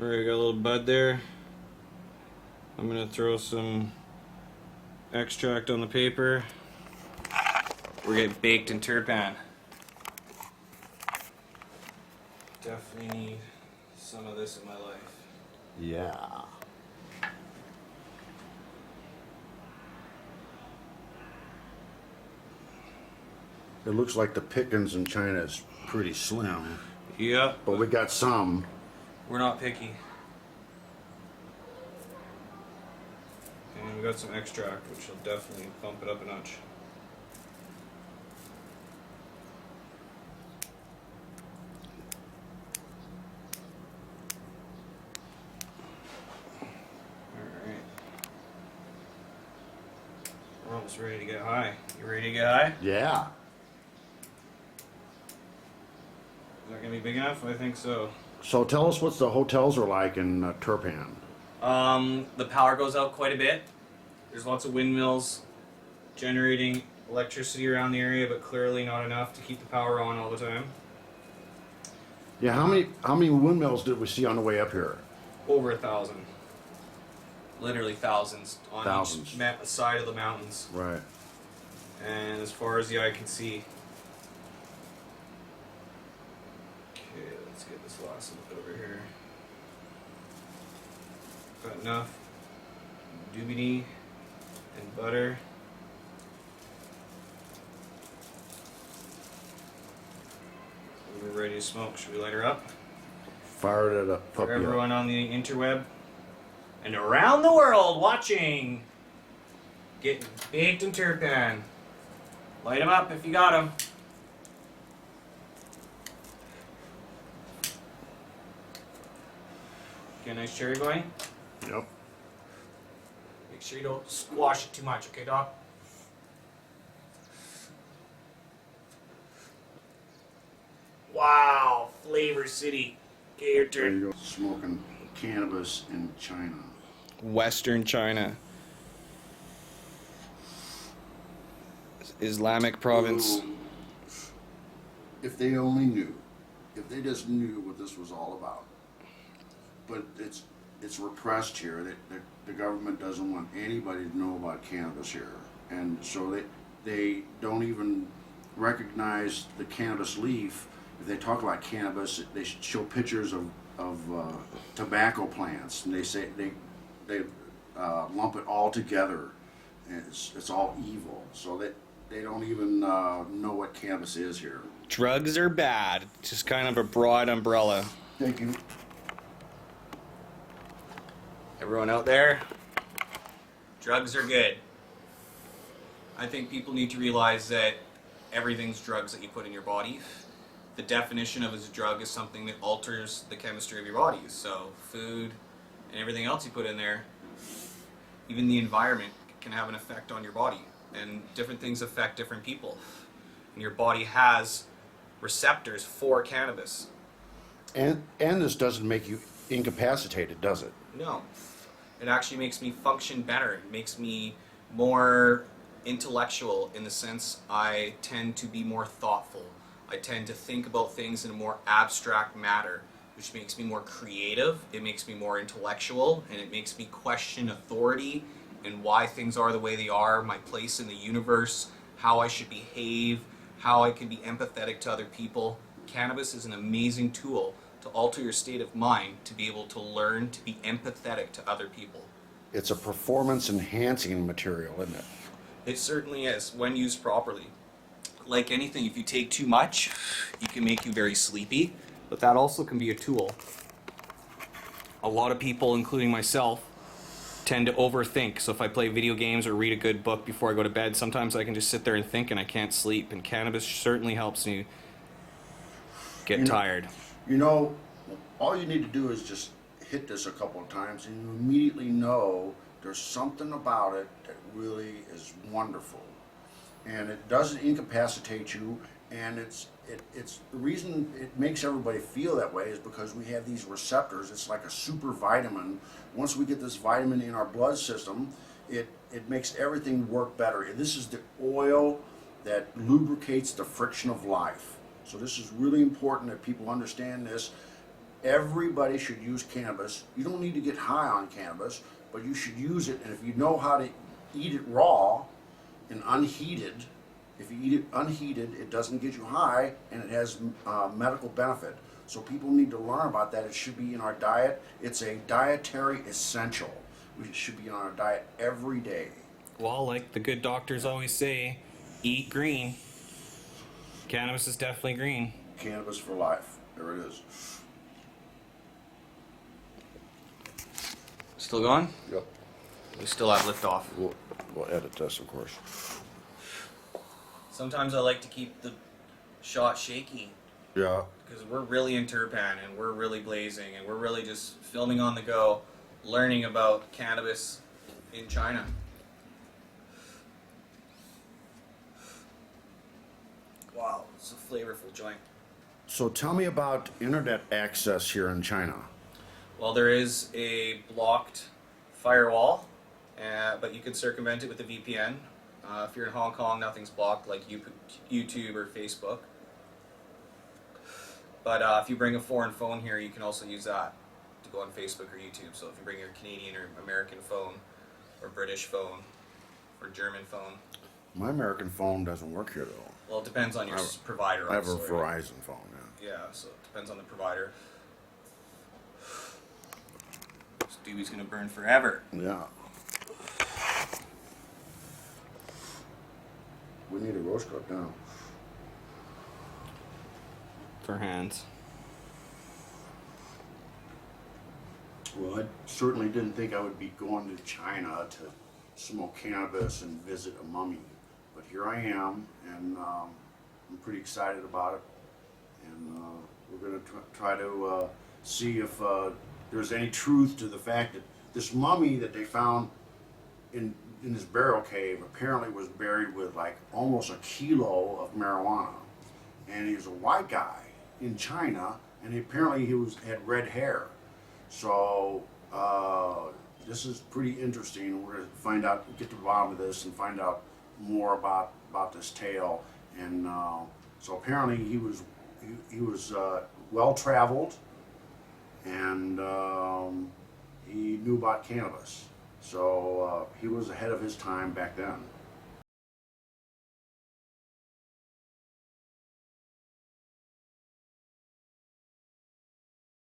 Alright, got a little bud there. I'm gonna throw some extract on the paper. We're getting baked in Turpan. Definitely need some of this in my life. Yeah. It looks like the pickings in China is pretty slim, Yep. but we got some. We're not picky. And we got some extract, which will definitely bump it up a notch. Alright. We're almost ready to get high. You ready to get high? Yeah. Is that gonna be big enough? I think so. So tell us what the hotels are like in Turpan. The power goes out quite a bit. There's lots of windmills generating electricity around the area, but clearly not enough to keep the power on all the time. Yeah, how many windmills did we see on the way up here? Over 1,000. Literally thousands on Thousands. each side of the mountains. Right. And as far as the eye can see. Okay, let's get this last little bit over here. Got enough doobie and butter. We're ready to smoke. Should we light her up? Fired it up. For everyone on the interweb and around the world watching, getting baked in Turpan. Light them up if you got them. Get a nice cherry going. Yep. Make sure you don't squash it too much, okay, Doc? Wow, Flavor City. Okay, your There turn. you go. Smoking cannabis in China. Western China. Islamic province. Ooh. If they only knew. If they just knew what this was all about. But it's repressed here. The government doesn't want anybody to know about cannabis here. And so they don't even recognize the cannabis leaf. If they talk about cannabis, they show pictures of tobacco plants, and they say they lump it all together. And it's all evil. So they don't even know what cannabis is here. Drugs are bad. Just kind of a broad umbrella. Thank you. Everyone out there, drugs are good. I think people need to realize that everything's drugs that you put in your body. The definition of a drug is something that alters the chemistry of your body. So food and everything else you put in there, even the environment can have an effect on your body. And different things affect different people. And your body has receptors for cannabis. And this doesn't make you incapacitated, does it? No. It actually makes me function better. It makes me more intellectual in the sense I tend to be more thoughtful. I tend to think about things in a more abstract matter, which makes me more creative, it makes me more intellectual, and it makes me question authority and why things are the way they are, my place in the universe, how I should behave, how I can be empathetic to other people. Cannabis is an amazing tool to alter your state of mind, to be able to learn to be empathetic to other people. It's a performance enhancing material, isn't it? It certainly is, when used properly. Like anything, if you take too much, it can make you very sleepy, but that also can be a tool. A lot of people, including myself, tend to overthink. So if I play video games or read a good book before I go to bed, sometimes I can just sit there and think and I can't sleep. And cannabis certainly helps me get tired. You know, all you need to do is just hit this a couple of times and you immediately know there's something about it that really is wonderful. And it doesn't incapacitate you, and it's the reason it makes everybody feel that way is because we have these receptors. It's like a super vitamin. Once we get this vitamin in our blood system, it makes everything work better. And this is the oil that lubricates the friction of life. So this is really important that people understand this. Everybody should use cannabis. You don't need to get high on cannabis, but you should use it. And if you know how to eat it raw and unheated, if you eat it unheated, it doesn't get you high, and it has medical benefit. So people need to learn about that. It should be in our diet. It's a dietary essential. We should be on our diet every day. Well, like the good doctors always say, eat green. Cannabis is definitely green. Cannabis for life. There it is. Still going? Yep. We still have liftoff. We'll edit this, of course. Sometimes I like to keep the shot shaky Yeah. because we're really in Turpan and we're really blazing and we're really just filming on the go, learning about cannabis in China. Wow, it's a flavorful joint. So tell me about internet access here in China. Well, there is a blocked firewall, but you can circumvent it with a VPN. If you're in Hong Kong, nothing's blocked like YouTube or Facebook. But if you bring a foreign phone here, you can also use that to go on Facebook or YouTube. So if you bring your Canadian or American phone, or British phone, or German phone. My American phone doesn't work here though. Well, it depends on your provider. I have a also, right? Verizon phone, yeah. Yeah, so it depends on the provider. This doobie's gonna burn forever. Yeah. We need a roast cut down. For hands. Well, I certainly didn't think I would be going to China to smoke cannabis and visit a mummy. But here I am, and I'm pretty excited about it. And we're going to try to see if there's any truth to the fact that this mummy that they found in this burial cave apparently was buried with like almost a kilo of marijuana. And he was a white guy in China, and apparently had red hair. So this is pretty interesting. We're going to find out, get to the bottom of this, and find out more about this tale. And so apparently he was well traveled, and he knew about cannabis. So he was ahead of his time back then.